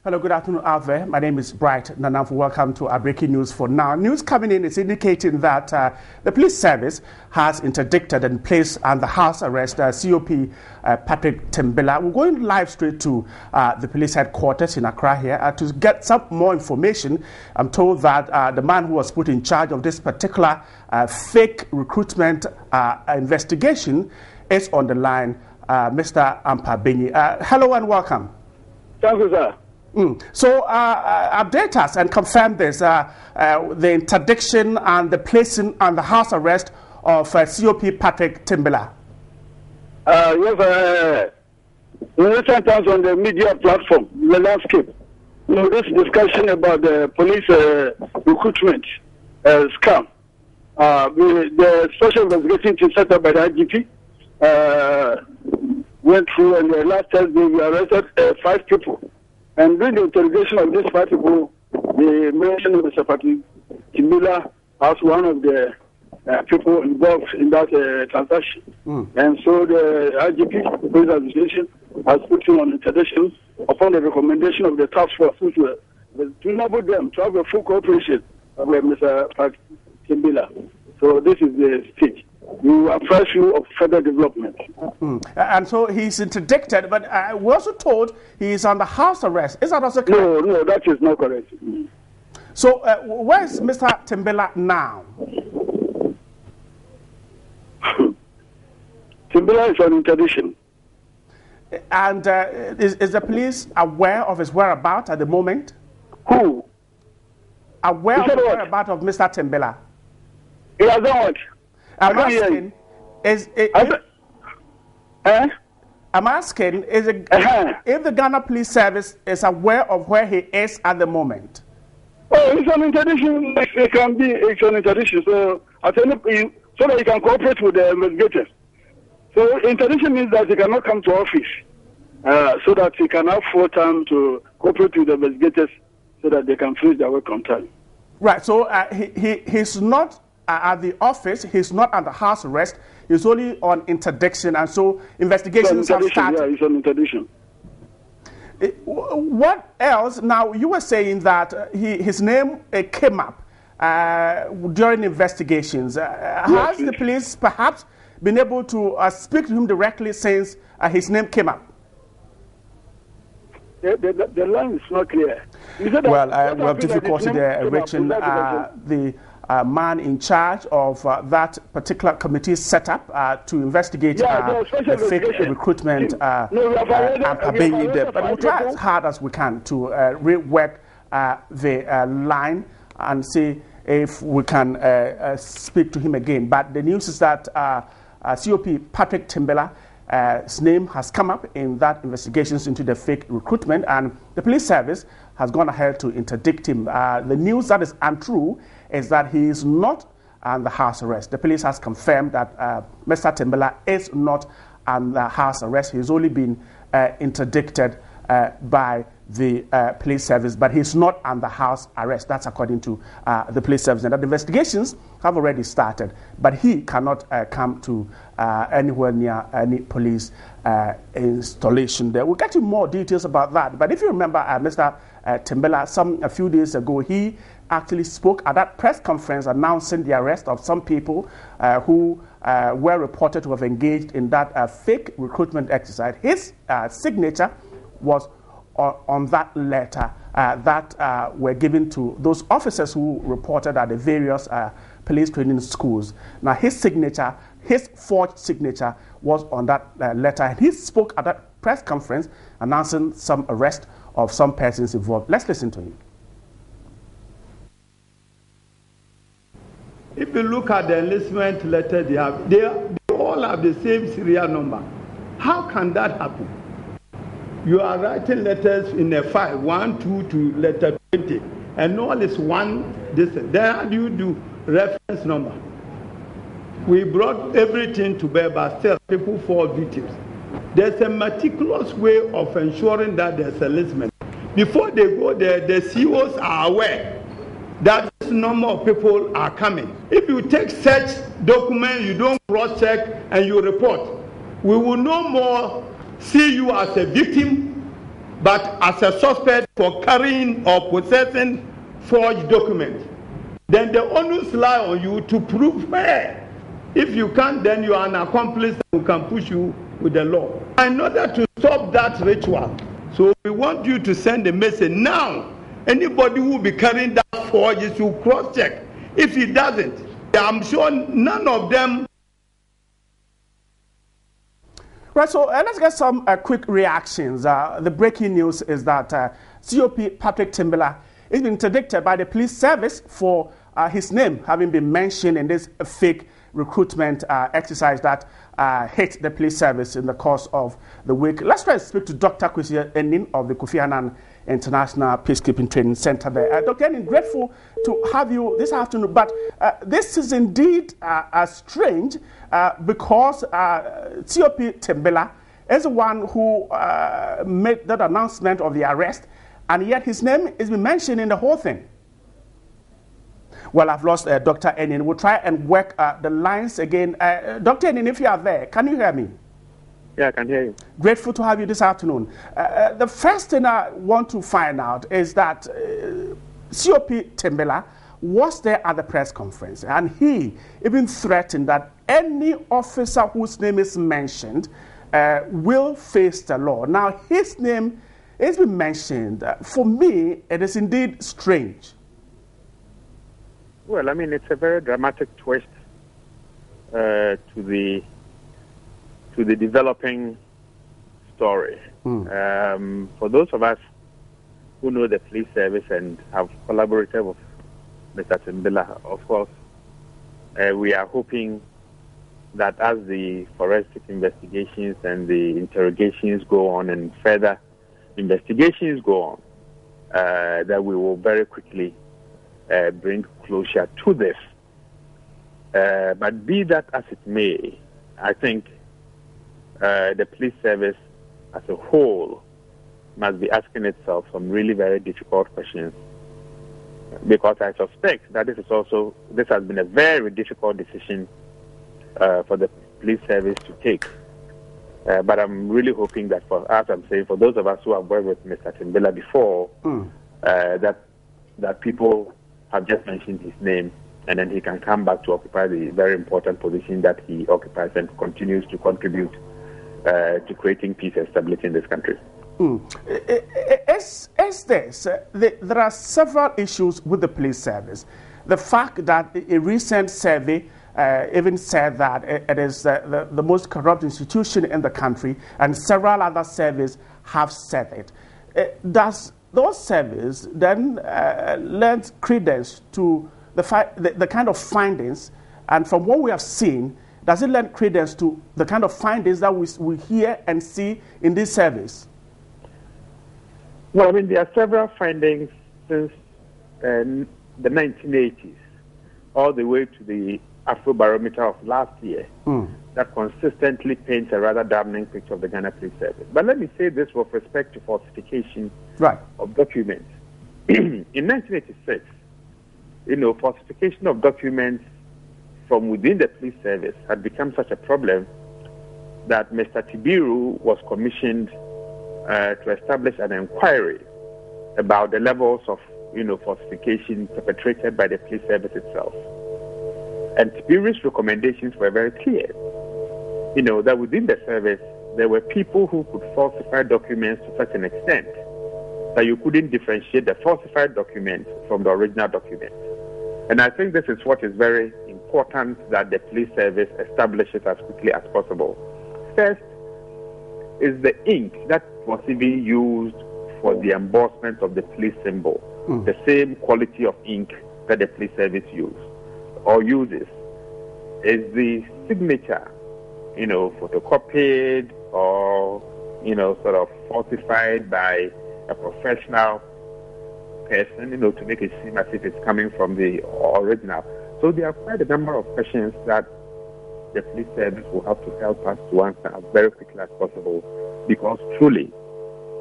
Hello, good afternoon out there. My name is Bright Nanamfu. Welcome to our breaking news for now. News coming in is indicating that the police service has interdicted and placed under house arrest COP Patrick Timbillah. We're going live straight to the police headquarters in Accra here to get some more information. I'm told that the man who was put in charge of this particular fake recruitment investigation is on the line, Mr. Ampabenyi. Hello and welcome. Thank you, sir. So update us and confirm this, the interdiction and the placing on the house arrest of COP Patrick Timbillah. Yes, in recent times on the media platform, the landscape, this discussion about the police recruitment scam. The special investigation team set up by the IGP went through, and the last Thursday we arrested 5 people. And during the interrogation of these 5 people, they mentioned Mr. Patrick Timbillah as one of the people involved in that transaction. And so the IGP Police Administration has put him on interdiction upon the recommendation of the task force, which were to enable them to have a full cooperation with Mr. Patrick Timbillah. So this is the stage. We will apprise you of further development. And so he's interdicted, but we're also told he's under house arrest. Is that also correct? No, that is not correct. So where is Mr. Timbillah now? Timbillah is on interdiction. And is the police aware of his whereabouts at the moment? Who? Aware of the whereabouts of Mr. Timbillah? He has done what? I'm asking, if the Ghana Police Service is aware of where he is at the moment? Oh, it's an interdiction. It can be. It's an interdiction. So so that he can cooperate with the investigators. So interdiction means that he cannot come to office, so that he can have full time to cooperate with the investigators, so that they can finish their work on time. Right. So he's not at the office, he's not under house arrest, he's only on interdiction, and so investigations have started. Yeah, he's on interdiction. What else? Now, you were saying that his name came up during investigations. Has the police perhaps been able to speak to him directly since his name came up? The line is not clear. Well, we have difficulty there reaching the man in charge of that particular committee set up to investigate the fake recruitment. But we'll try as hard as we can to rework the line and see if we can speak to him again. But the news is that COP Patrick Timbillah, his name has come up in that investigations into the fake recruitment, and the police service has gone ahead to interdict him. The news that is untrue is that he is not under house arrest. The police has confirmed that Mr. Timbillah is not under house arrest. He's only been interdicted by the police service, but he's not under house arrest. That's according to the police service. And that investigations have already started, but he cannot come to anywhere near any police installation there. We'll get you more details about that. But if you remember Mr. Timbillah, a few days ago, he actually spoke at that press conference announcing the arrest of some people who were reported to have engaged in that fake recruitment exercise. His signature was on that letter that were given to those officers who reported at the various police training schools. Now, his signature, his forged signature, was on that letter. And he spoke at that press conference announcing some arrest of some persons involved. Let's listen to him. If you look at the enlistment letter they all have the same serial number. How can that happen? You are writing letters in a file, 1, 2 to letter 20, and all is one distance. Then how do you do reference number? We brought everything to bear, but still people fall victims. There's a meticulous way of ensuring that there's enlistment. Before they go there, the COs are aware that this number of people are coming. If you take such document, you don't cross-check and you report, we will no more see you as a victim, but as a suspect for carrying or possessing forged documents, then the onus lies on you to prove her. If you can't, then you are an accomplice who can push you with the law. In order to stop that ritual, so we want you to send a message now. Anybody who will be carrying that forge should cross-check. If he doesn't, I'm sure none of them. Right, so let's get some quick reactions. The breaking news is that COP Patrick Timbillah is being interdicted by the police service for his name having been mentioned in this fake recruitment exercise that hit the police service in the course of the week. Let's try to speak to Dr. Kwesi Enin of the Kofi Annan International Peacekeeping Training Center there. Dr. Enin, grateful to have you this afternoon, but this is indeed strange because COP Timbala is the one who made that announcement of the arrest, and yet his name is being mentioned in the whole thing. Well, I've lost Dr. Enin. We'll try and work the lines again. Dr. Enin, if you are there, can you hear me? Yeah, I can hear you. Grateful to have you this afternoon. The first thing I want to find out is that COP Timbala was there at the press conference, and he even threatened that any officer whose name is mentioned will face the law. Now, his name has been mentioned. For me, it is indeed strange. Well, I mean, it's a very dramatic twist to the developing story. For those of us who know the police service and have collaborated with Mr. Timbillah, of course, we are hoping that as the forensic investigations and the interrogations go on and further investigations go on, that we will very quickly bring closure to this. But be that as it may, I think the police service as a whole must be asking itself some really very difficult questions, because I suspect that this has been a very difficult decision for the police service to take. But I'm really hoping that for those of us who have worked with Mr. Timbillah before, that people have just mentioned his name, and then he can come back to occupy the very important position that he occupies and continues to contribute to creating peace and stability in this country. There are several issues with the police service. The fact that a recent survey even said that it is the most corrupt institution in the country, and several other surveys have said it. Does those surveys then lend credence to the kind of findings, and from what we have seen, does it lend credence to the kind of findings that we hear and see in these surveys? Well, I mean, there are several findings since the 1980s, all the way to the Afrobarometer of last year, that consistently paints a rather damning picture of the Ghana Police Service. But let me say this with respect to falsification of documents. In 1986, falsification of documents from within the police service had become such a problem that Mr. Tibiru was commissioned to establish an inquiry about the levels of falsification perpetrated by the police service itself. And Tibiru's recommendations were very clear. That within the service, there were people who could falsify documents to such an extent that you couldn't differentiate the falsified document from the original document. And I think this is what is very important that the police service establishes as quickly as possible. First is the ink that was even used for the embossment of the police symbol, the same quality of ink that the police service uses, is the signature, photocopied or, sort of falsified by a professional person, to make it seem as if it's coming from the original. So there are quite a number of questions that the police service will have to help us to answer as very quickly as possible, because truly,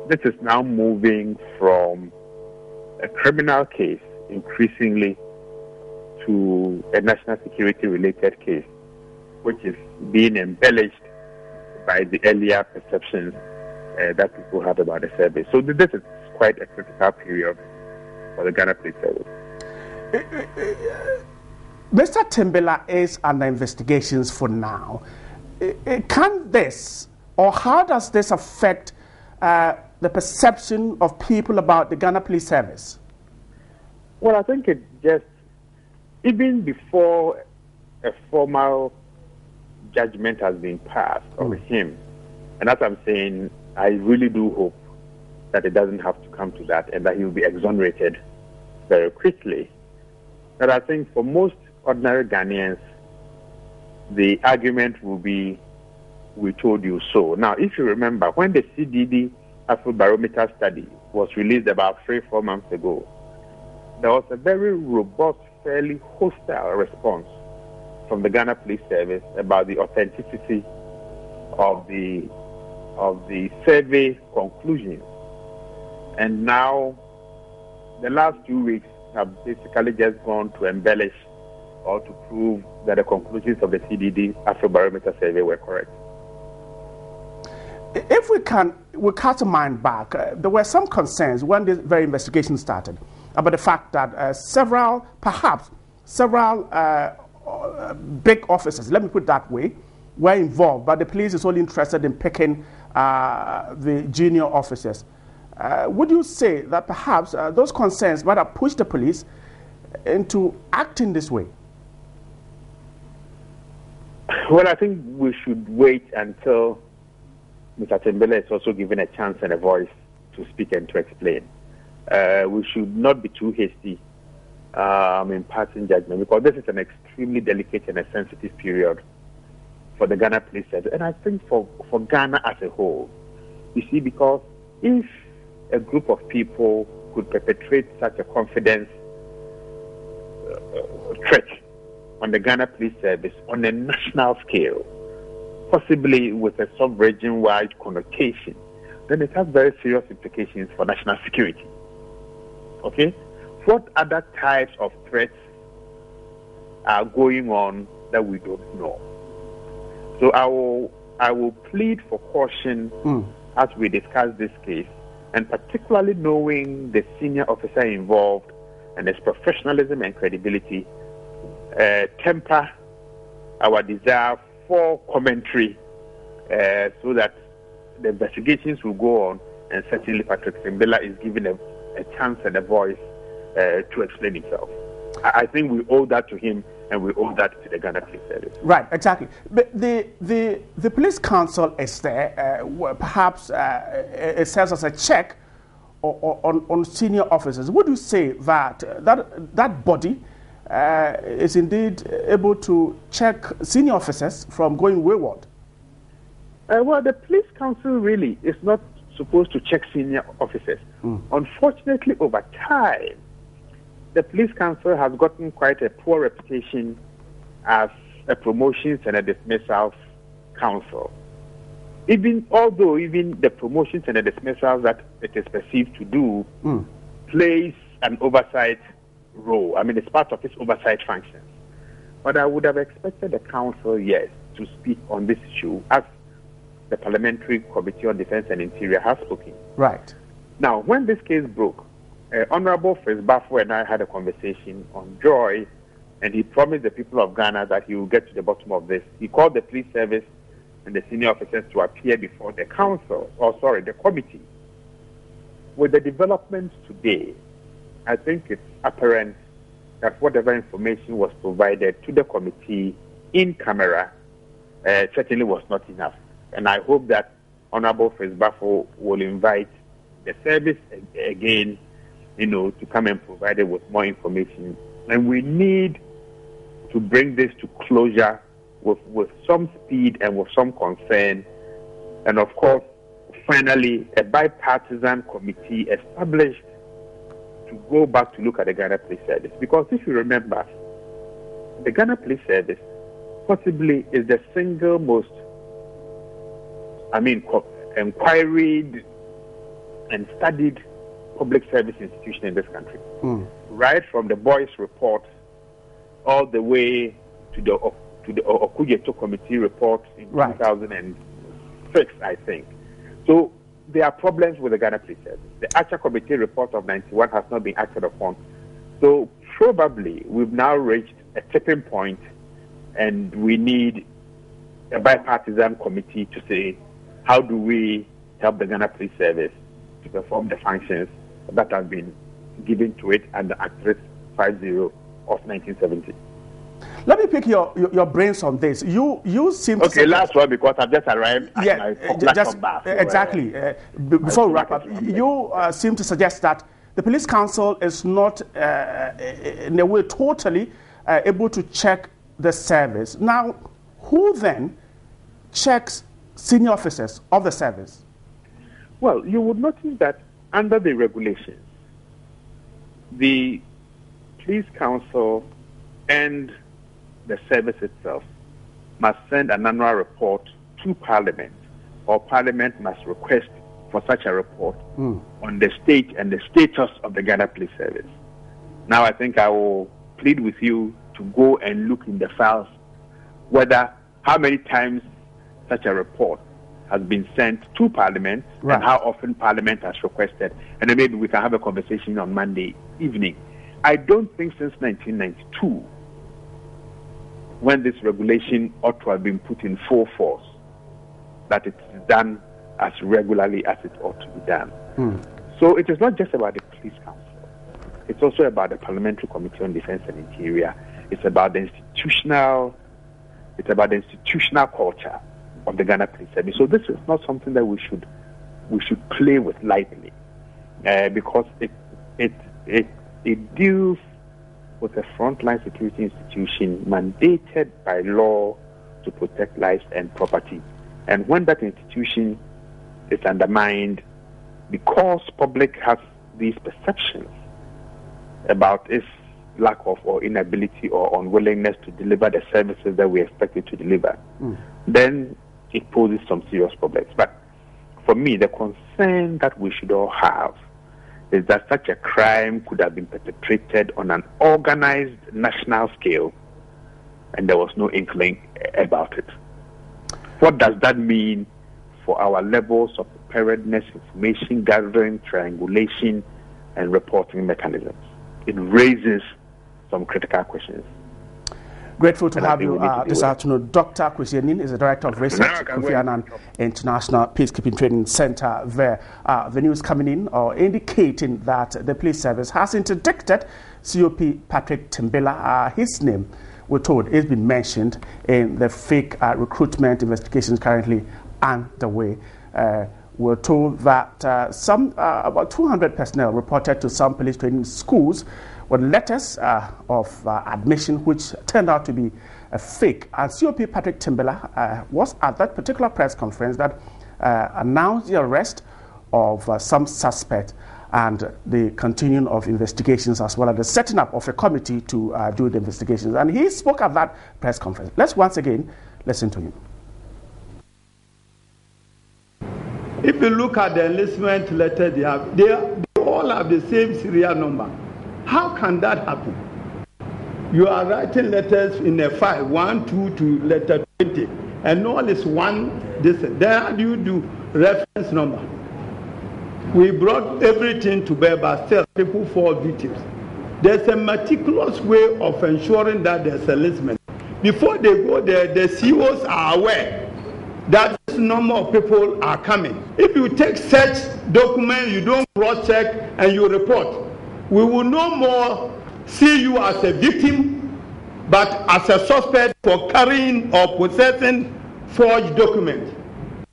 this is now moving from a criminal case increasingly to a national security related case, which is being embellished by the earlier perceptions that people have about the service. So this is quite a critical period for the Ghana Police Service. Mr. Timbillah is under investigations for now. Can this, or how does this affect the perception of people about the Ghana Police Service? Well, I think it just, even before a formal judgment has been passed on him, and as I'm saying, I really do hope that it doesn't have to come to that and that he will be exonerated very quickly. But I think for most ordinary Ghanaians, the argument will be, we told you so. Now, if you remember, when the CDD Afrobarometer study was released about 3-4 months ago, there was a very robust, fairly hostile response from the Ghana Police Service about the authenticity of the survey conclusions. And now, the last 2 weeks have basically just gone to embellish or to prove that the conclusions of the CDD Afrobarometer survey were correct. If we cast a mind back, there were some concerns when this very investigation started about the fact that several big officers, let me put it that way, were involved, but the police is only interested in picking the junior officers. Would you say that perhaps those concerns might have pushed the police into acting this way? Well, I think we should wait until Mr. Timbillah is also given a chance and a voice to speak and to explain. We should not be too hasty in passing judgment, because this is an extremely delicate and a sensitive period for the Ghana Police Service, and I think for Ghana as a whole. You see, because if a group of people could perpetrate such a confidence threat on the Ghana Police Service on a national scale, possibly with a sub-region-wide connotation, then it has very serious implications for national security. Okay? What other types of threats are going on that we don't know? So I will plead for caution as we discuss this case, and particularly knowing the senior officer involved and his professionalism and credibility, temper our desire for commentary so that the investigations will go on, and certainly Patrick Timbillah is given a chance and a voice to explain himself. I think we owe that to him, and we owe that to the Ghana Police Service. Right, exactly. But the police council is there. Perhaps it serves as a check on senior officers. Would you say that that body is indeed able to check senior officers from going wayward? Well, the police council really is not supposed to check senior officers. Unfortunately, over time, the police council has gotten quite a poor reputation as a promotions and a dismissals council. Although the promotions and the dismissals that it is perceived to do plays an oversight role. I mean, it's part of its oversight functions. But I would have expected the council, yes, to speak on this issue, as the Parliamentary Committee on Defence and Interior has spoken. Right. Now, when this case broke, Honorable Fritz Bafo and I had a conversation on Joy, and he promised the people of Ghana that he will get to the bottom of this. He called the police service and the senior officers to appear before the the committee. With the developments today, I think it's apparent that whatever information was provided to the committee in camera certainly was not enough. And I hope that Honorable Fritz Bafo will invite the service again, to come and provide it with more information. And we need to bring this to closure with some speed and with some concern. And of course, finally, a bipartisan committee established to go back to look at the Ghana Police Service. Because if you remember, the Ghana Police Service possibly is the single most, inquiried and studied public service institution in this country. Right from the Boyce report all the way to the Okujeto Committee report in 2006, I think. So there are problems with the Ghana Police Service. The Archer Committee report of 91 has not been acted upon. So probably we've now reached a tipping point, and we need a bipartisan committee to say, how do we help the Ghana Police Service to perform the functions that have been given to it under Act 350 of 1970. Let me pick your brains on this. You seem to okay. Last one, because I've just arrived. Exactly. Before we wrap up, you seem to suggest that the Police Council is not, in a way, totally able to check the service. Now, who then checks senior officers of the service? Well, you would notice that under the regulations, the Police Council and the service itself must send an annual report to Parliament, or Parliament must request for such a report on the state and the status of the Ghana Police Service. Now, I think I will plead with you to go and look in the files how many times such a report has been sent to Parliament, right, and how often Parliament has requested, and then maybe we can have a conversation on Monday evening. I don't think since 1992, when this regulation ought to have been put in full force, that it's done as regularly as it ought to be done. So it is not just about the Police Council. It's also about the Parliamentary Committee on Defence and Interior. It's about the institutional culture of the Ghana Police Service. So this is not something that we should play with lightly, because it deals with a frontline security institution mandated by law to protect lives and property. And when that institution is undermined because public has these perceptions about its lack of or inability or unwillingness to deliver the services that we expect it to deliver, then it poses some serious problems. But for me, the concern that we should all have is that such a crime could have been perpetrated on an organized national scale, and there was no inkling about it. What does that mean for our levels of preparedness, information gathering, triangulation, and reporting mechanisms? It raises some critical questions. Grateful to have you this afternoon. Dr. Kwesi Anin is the Director of Research at Kofi Annan International Peacekeeping Training Center there. The news coming in or indicating that the police service has interdicted COP Patrick Timbillah. His name, we're told, has been mentioned in the fake recruitment investigations currently underway. We're told that about 200 personnel reported to some police training schools with letters of admission which turned out to be fake. And COP Patrick Timbillah was at that particular press conference that announced the arrest of some suspect and the continuing of investigations, as well as the setting up of a committee to do the investigations. And he spoke at that press conference. Let's once again listen to him. If you look at the enlistment letter they all have the same serial number. How can that happen? You are writing letters in a file, 1, 2 to letter 20, and all is one distance. Then how do you do reference number? We brought everything to bear, but still people fall victims. There's a meticulous way of ensuring that there's enlistment. Before they go there, the CEOs are aware that this number of people are coming. If you take such document, you don't cross-check and you report, we will no more see you as a victim, but as a suspect for carrying or possessing forged documents.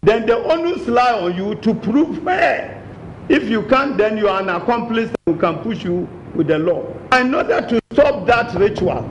Then the onus lies on you to prove fair. If you can't, then you are an accomplice who can push you with the law. In order to stop that ritual,